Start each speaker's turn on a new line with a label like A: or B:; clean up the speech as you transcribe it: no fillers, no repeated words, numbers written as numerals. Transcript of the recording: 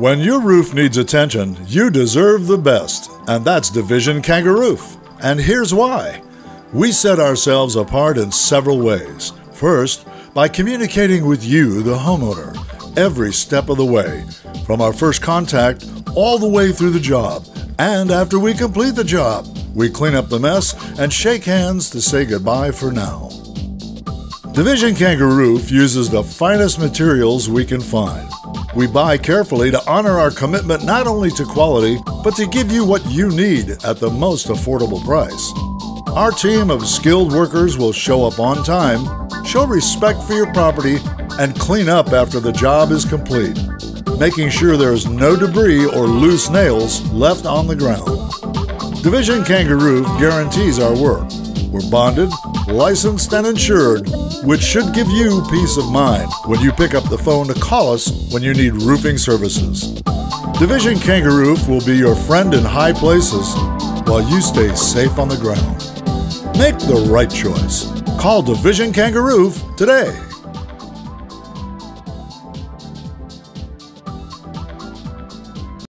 A: When your roof needs attention, you deserve the best, and that's Division Kangaroof. And here's why. We set ourselves apart in several ways. First, by communicating with you, the homeowner, every step of the way, from our first contact all the way through the job. And after we complete the job, we clean up the mess and shake hands to say goodbye for now. Division Kangaroof uses the finest materials we can find. We buy carefully to honor our commitment not only to quality, but to give you what you need at the most affordable price. Our team of skilled workers will show up on time, show respect for your property, and clean up after the job is complete, making sure there's no debris or loose nails left on the ground. Division Kangaroof guarantees our work. We're bonded, licensed, and insured, which should give you peace of mind when you pick up the phone to call us when you need roofing services. Division Kangaroof will be your friend in high places while you stay safe on the ground. Make the right choice. Call Division Kangaroof today.